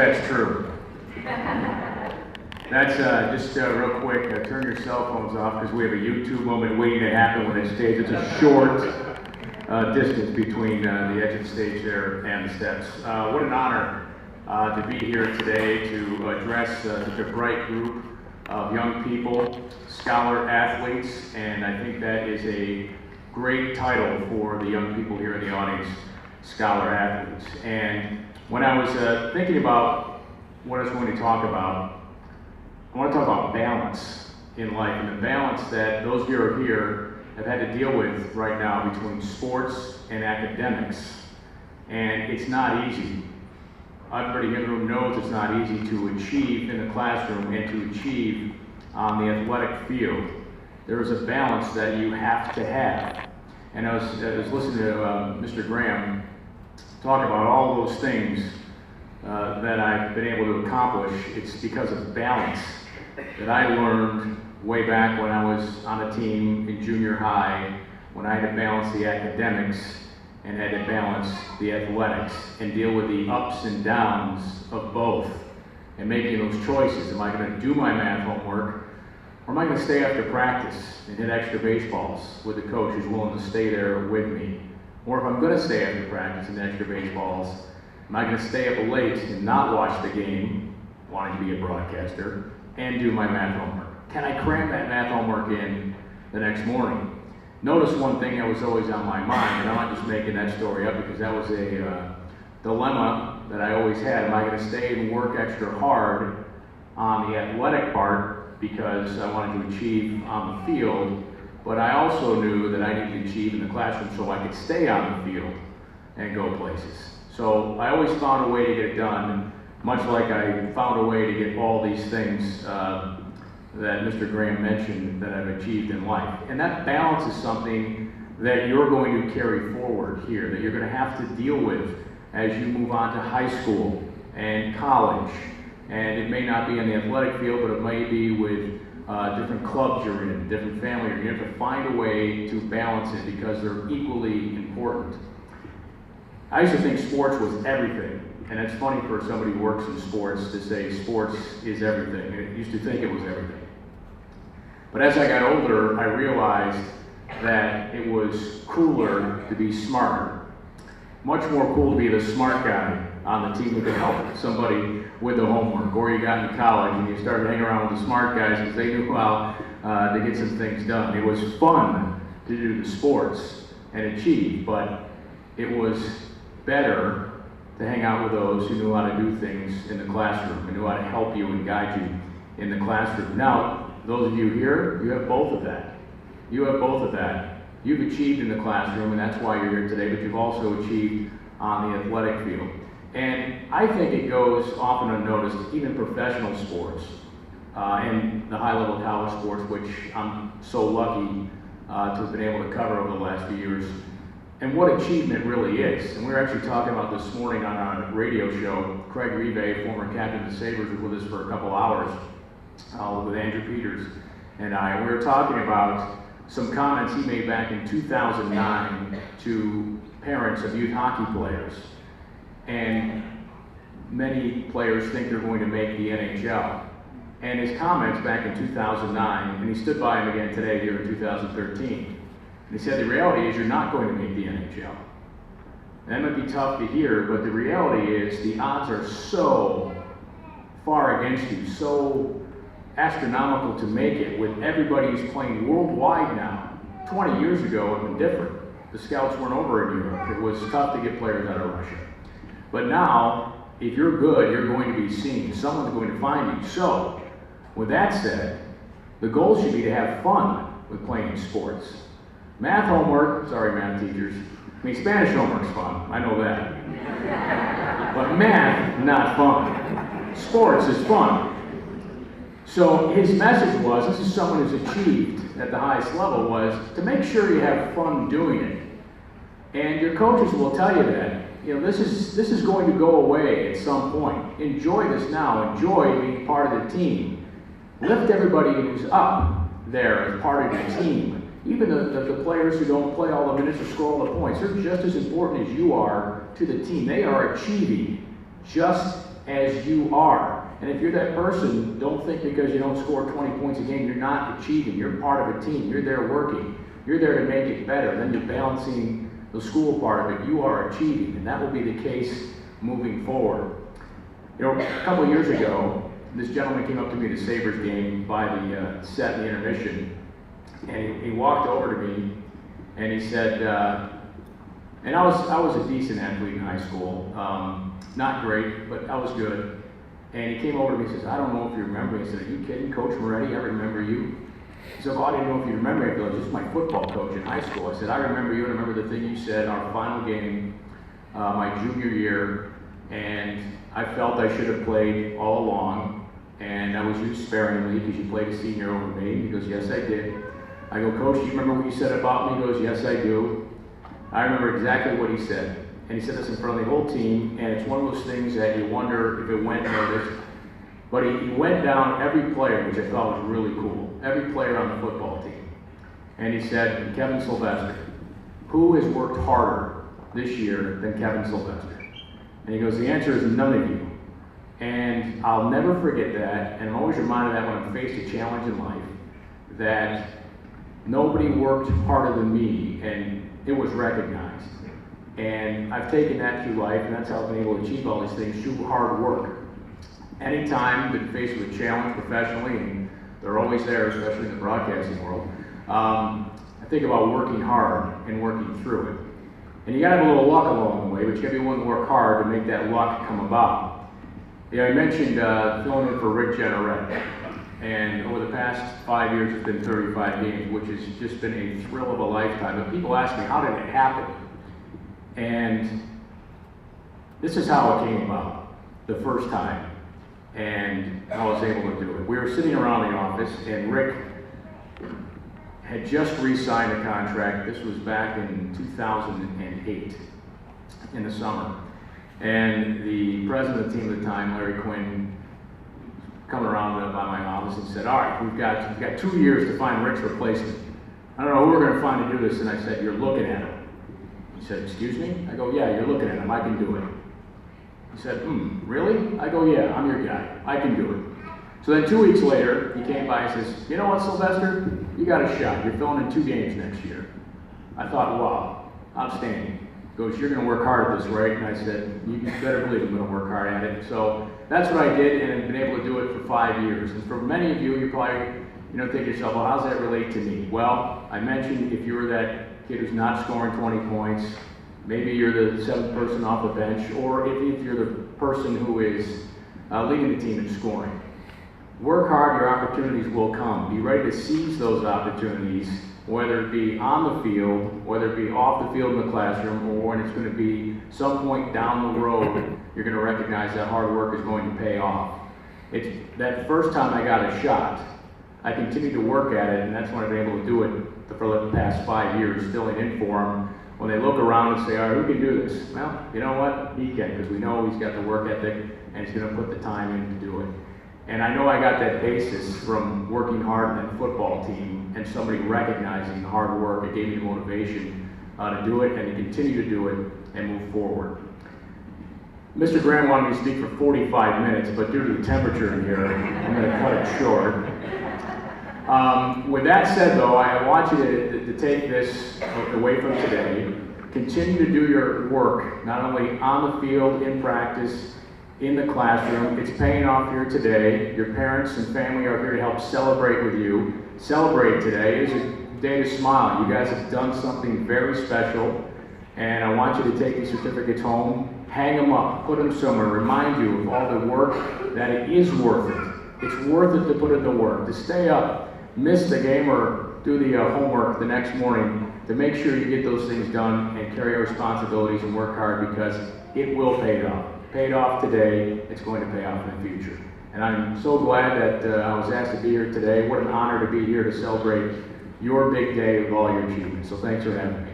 that's true. That's just real quick, turn your cell phones off because we have a YouTube moment waiting to happen when it stays. It's a short distance between the edge of the stage there and the steps. What an honor to be here today to address such a bright group of young people, scholar athletes, and I think that is a great title for the young people here in the audience, scholar athletes. And when I was thinking about what I was going to talk about, I want to talk about balance in life, and the balance that those of you who are here have had to deal with right now between sports and academics. And it's not easy. Everybody here in the room knows it's not easy to achieve in the classroom and to achieve on the athletic field. There is a balance that you have to have. And I was listening to Mr. Graham talk about all those things that I've been able to accomplish. It's because of balance that I learned way back when I was on a team in junior high, when I had to balance the academics and had to balance the athletics and deal with the ups and downs of both and making those choices. Am I going to do my math homework, or am I going to stay after practice and hit extra baseballs with the coach who's willing to stay there with me? Or if I'm going to stay after practice and extra baseballs, am I going to stay up late and not watch the game, wanting to be a broadcaster, and do my math homework? Can I cram that math homework in the next morning? Notice one thing that was always on my mind, and I'm not just making that story up because that was a dilemma that I always had. Am I going to stay and work extra hard on the athletic part because I wanted to achieve on the field, but I also knew that I needed to achieve in the classroom so I could stay on the field and go places. So I always found a way to get it done, much like I found a way to get all these things that Mr. Graham mentioned that I've achieved in life. And that balance is something that you're going to carry forward here, that you're going to have to deal with as you move on to high school and college. And it may not be in the athletic field, but it may be with different clubs you're in, different family. You have to find a way to balance it because they're equally important. I used to think sports was everything. And it's funny for somebody who works in sports to say sports is everything. I used to think it was everything. But as I got older, I realized that it was cooler to be smarter. Much more cool to be the smart guy on the team who could help somebody with the homework. Or you got into college and you started hanging around with the smart guys because they knew how to get some things done. It was fun to do the sports and achieve, but it was better to hang out with those who knew how to do things in the classroom and knew how to help you and guide you in the classroom. Now, those of you here, you have both of that. You have both of that. You've achieved in the classroom, and that's why you're here today, but you've also achieved on the athletic field. And I think it goes often unnoticed, even professional sports and the high-level college sports, which I'm so lucky to have been able to cover over the last few years, and what achievement really is. And we were actually talking about this morning on our radio show. Craig Rive, former captain of the Sabres, was with us for a couple hours with Andrew Peters and I. We were talking about some comments he made back in 2009 to parents of youth hockey players. And many players think they're going to make the NHL. And his comments back in 2009, and he stood by him again today here in 2013, and he said, the reality is you're not going to make the NHL. And that might be tough to hear, but the reality is the odds are so far against you, so astronomical to make it with everybody who's playing worldwide now. 20 years ago, it would have been different. The scouts weren't over in Europe. It was tough to get players out of Russia. But now, if you're good, you're going to be seen. Someone's going to find you. So, with that said, the goal should be to have fun with playing sports. Math homework, sorry math teachers, I mean Spanish homework's fun, I know that. But math, not fun. Sports is fun. So his message was, this is someone who's achieved at the highest level, was to make sure you have fun doing it. And your coaches will tell you that. You know, this is going to go away at some point. Enjoy this now. Enjoy being part of the team. Lift everybody who's up there as part of your team. Even the players who don't play all the minutes or score all the points, they're just as important as you are to the team. They are achieving just as you are. And if you're that person, don't think because you don't score 20 points a game, you're not achieving. You're part of a team. You're there working. You're there to make it better. Then you're balancing the school part of it. You are achieving, and that will be the case moving forward. You know, a couple of years ago, this gentleman came up to me at a Sabres game by the set in the intermission, and he walked over to me, and he said, and I was a decent athlete in high school, not great, but I was good. And he came over to me and says, I don't know if you remember me. I said, are you kidding, Coach Moretti? I remember you. He said, well, I didn't know if you remember me. I said, this is my football coach in high school. I said, I remember you, and I remember the thing you said our final game, my junior year, and I felt I should have played all along, and I was used sparingly because you played a senior over me. He goes, yes, I did. I go, Coach, do you remember what you said about me? He goes, yes, I do. I remember exactly what he said. And he said this in front of the whole team, and it's one of those things that you wonder if it went noticed. But he went down every player, which I thought was really cool, every player on the football team. And he said, Kevin Sylvester, who has worked harder this year than Kevin Sylvester? And he goes, the answer is none of you. And I'll never forget that, and I'm always reminded of that when I'm faced a challenge in life, that nobody worked harder than me, and it was recognized. And I've taken that through life, and that's how I've been able to achieve all these things through hard work. Anytime I've been faced with a challenge professionally, and they're always there, especially in the broadcasting world, I think about working hard and working through it. And you gotta have a little luck along the way, but you gotta be willing to work hard to make that luck come about. Yeah, I mentioned filling in for Rick Jenneret, and over the past 5 years, it's been 35 games, which has just been a thrill of a lifetime. But people ask me, how did it happen? And this is how it came about the first time, and I was able to do it. We were sitting around the office, and Rick had just re-signed a contract. This was back in 2008, in the summer. And the president of the team at the time, Larry Quinn, coming around by my office and said, all right, we've got 2 years to find Rick's replacement. I don't know who we're going to find to do this. And I said, you're looking at him. He said, excuse me? I go, yeah, you're looking at him. I can do it. He said, really? I go, yeah, I'm your guy. I can do it. So then 2 weeks later, he came by and says, you know what, Sylvester? You got a shot. You're filling in 2 games next year. I thought, wow, outstanding. He goes, you're going to work hard at this, right? And I said, you better believe I'm going to work hard at it. So that's what I did, and I've been able to do it for 5 years. And for many of you, you probably, think to yourself, well, how does that relate to me? Well, I mentioned if you were that kid who's not scoring 20 points, maybe you're the 7th person off the bench, or if you're the person who is leading the team in scoring. Work hard, your opportunities will come. Be ready to seize those opportunities, whether it be on the field, whether it be off the field in the classroom, or when it's going to be some point down the road, you're going to recognize that hard work is going to pay off. It's that first time I got a shot, I continued to work at it, and that's when I've been able to do it for the past 5 years, filling in for him. When they look around and say, all right, who can do this? Well, you know what? He can, because we know he's got the work ethic, and he's going to put the time in to do it. And I know I got that basis from working hard in that football team and somebody recognizing the hard work. It gave me the motivation to do it and to continue to do it and move forward. Mr. Graham wanted me to speak for 45 minutes, but due to the temperature in here, I'm going to cut it short. With that said, though, I want you to take this away from today. Continue to do your work, not only on the field, in practice, in the classroom. It's paying off here today. Your parents and family are here to help celebrate with you. Celebrate today. It is a day to smile. You guys have done something very special, and I want you to take these certificates home, hang them up, put them somewhere, remind you of all the work that it is worth it. It's worth it to put in the work, to stay up, miss the game, or do the homework the next morning, to make sure you get those things done and carry our responsibilities and work hard, because it will pay off. Paid off today, it's going to pay off in the future. And I'm so glad that I was asked to be here today. What an honor to be here to celebrate your big day with all your achievements. So thanks for having me.